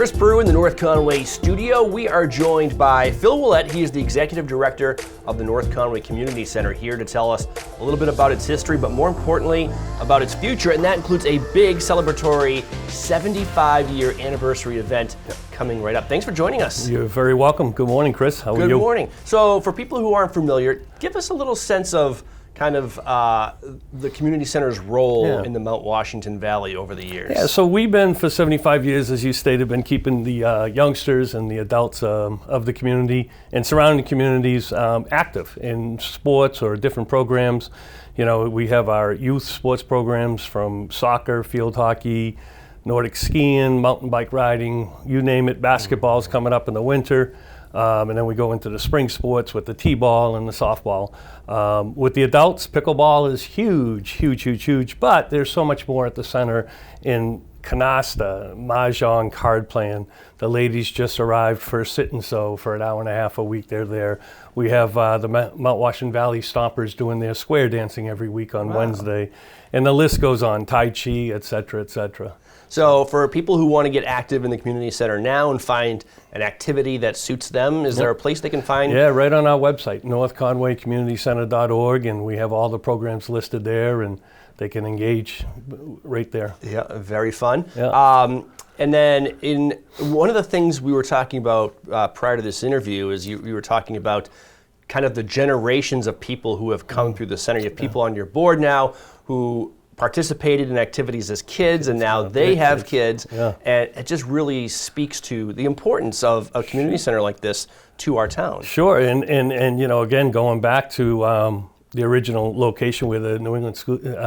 Chris Brew in the North Conway studio. We are joined by Phil Ouellette. He is the Executive Director of the North Conway Community Center, here to tell us a little bit about its history, but more importantly, about its future. And that includes a big celebratory 75-year anniversary event coming right up. Thanks for joining us. You're very welcome. Good morning, Chris. How are you? Good morning. So for people who aren't familiar, give us a little sense of kind of the community center's role in the Mount Washington Valley over the years. Yeah, so we've been for 75 years, as you stated, been keeping the youngsters and the adults of the community and surrounding communities active in sports or different programs. You know, we have our youth sports programs from soccer, field hockey, Nordic skiing, mountain bike riding, you name it. Basketball's coming up in the winter. And then we go into the spring sports with the t-ball and the softball. With the adults, pickleball is huge, but there's so much more at the center in canasta, mahjong, card playing. The ladies just arrived for sit and sew for an hour and a half a week. They're there. We have the Mount Washington Valley Stompers doing their square dancing every week on Wednesday. And the list goes on, Tai Chi, et cetera, et cetera. So for people who want to get active in the community center now and find an activity that suits them, is there a place they can find? Yeah, right on our website, northconwaycommunitycenter.org, and we have all the programs listed there, and they can engage right there. Yeah, very fun. Yeah. And then in one of the things we were talking about prior to this interview is you were talking about kind of the generations of people who have come through the center. You have people on your board now who participated in activities as kids, and now they have kids. And it just really speaks to the importance of a community center like this to our town. Sure, and you know, again, going back to the original location where the New England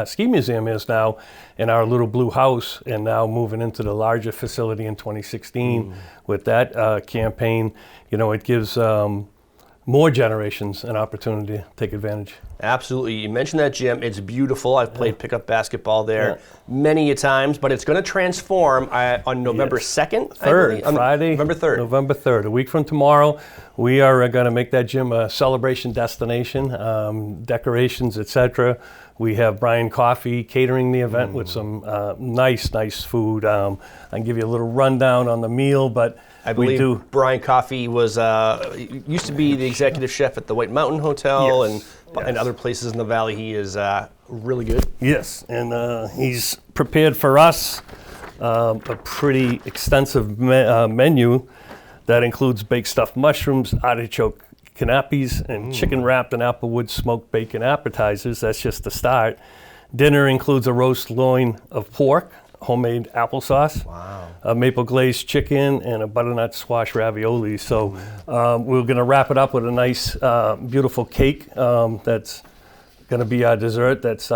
Ski Museum is now, in our little blue house, and now moving into the larger facility in 2016 with that campaign, you know, it gives more generations an opportunity to take advantage. Absolutely. You mentioned that gym. It's beautiful. I've played pickup basketball there many a times, but it's going to transform on November 2nd? Friday. November 3rd. November 3rd, a week from tomorrow. We are going to make that gym a celebration destination, decorations, etc. We have Brian Coffee catering the event with some nice food. I can give you a little rundown on the meal, but I believe Brian Coffee was used to be the executive chef at the White Mountain Hotel and other places in the valley. He is really good. Yes, and he's prepared for us a pretty extensive menu that includes baked stuffed mushrooms, artichoke canapes, and chicken wrapped and applewood smoked bacon appetizers. That's just the start. Dinner includes a roast loin of pork, homemade applesauce, a maple glazed chicken, and a butternut squash ravioli. So we're going to wrap it up with a nice, beautiful cake that's going to be our dessert. That's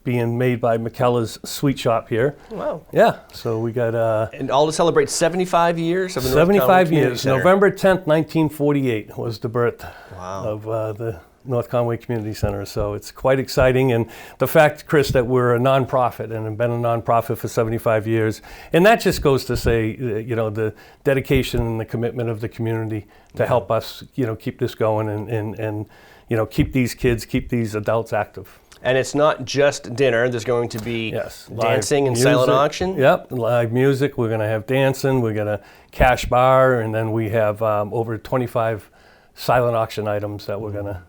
being made by McKellar's Sweet Shop here. Wow. Yeah, so we got... and all to celebrate 75 years of the North Conway 75 Community years. Center. November 10th, 1948 was the birth of the North Conway Community Center. So it's quite exciting. And the fact, Chris, that we're a nonprofit and have been a nonprofit for 75 years. And that just goes to say, you know, the dedication and the commitment of the community to help us, you know, keep this going and you know, keep these kids, keep these adults active. And it's not just dinner. There's going to be dancing and music, silent auction. Yep, live music. We're going to have dancing. We're going to cash bar, and then we have over 25 silent auction items that we're going to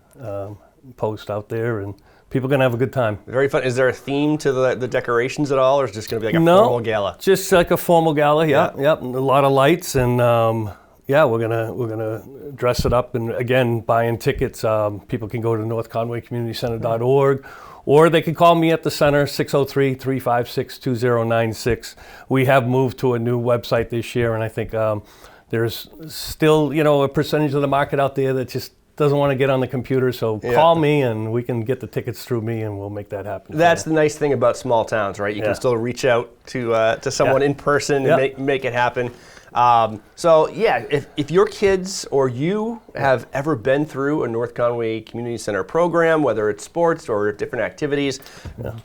post out there, and people are going to have a good time. Very fun. Is there a theme to the decorations at all, or is it just going to be like a formal gala? Just like a formal gala. Yep. A lot of lights, and we're gonna dress it up. And again, buying tickets, people can go to northconwaycommunitycenter.org, or they can call me at the center, 603-356-2096. We have moved to a new website this year, and I think there's still, you know, a percentage of the market out there that just doesn't want to get on the computer, so call me and we can get the tickets through me and we'll make that happen. That's the nice thing about small towns, right? You can still reach out to someone in person and make it happen. So yeah, if your kids or you have ever been through a North Conway Community Center program, whether it's sports or different activities,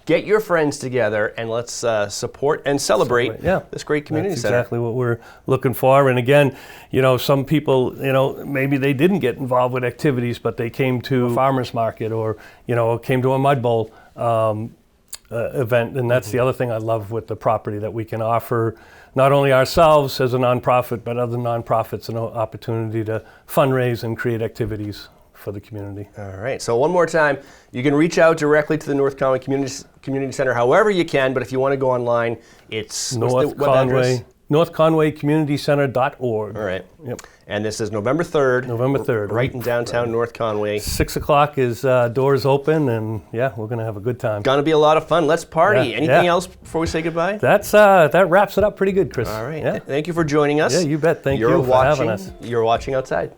get your friends together and let's support and celebrate this great community center. That's exactly what we're looking for. And again, you know, some people, you know, maybe they didn't get involved with activities, but they came to a farmer's market or, you know, came to a mud bowl. event, and that's the other thing I love with the property, that we can offer not only ourselves as a nonprofit, but other nonprofits an opportunity to fundraise and create activities for the community. All right. So one more time, you can reach out directly to the North Conway Community Center however you can, but if you want to go online, it's NorthConwayCommunityCenter.org. All right. Yep. And this is November 3rd. November 3rd. Right in downtown North Conway. 6 o'clock is doors open, and yeah, we're going to have a good time. Gonna be a lot of fun. Let's party. Yeah, Anything yeah. else before we say goodbye? That wraps it up pretty good, Chris. All right. Yeah. Thank you for joining us. Yeah, you bet. Thank you for having us. You're watching Outside.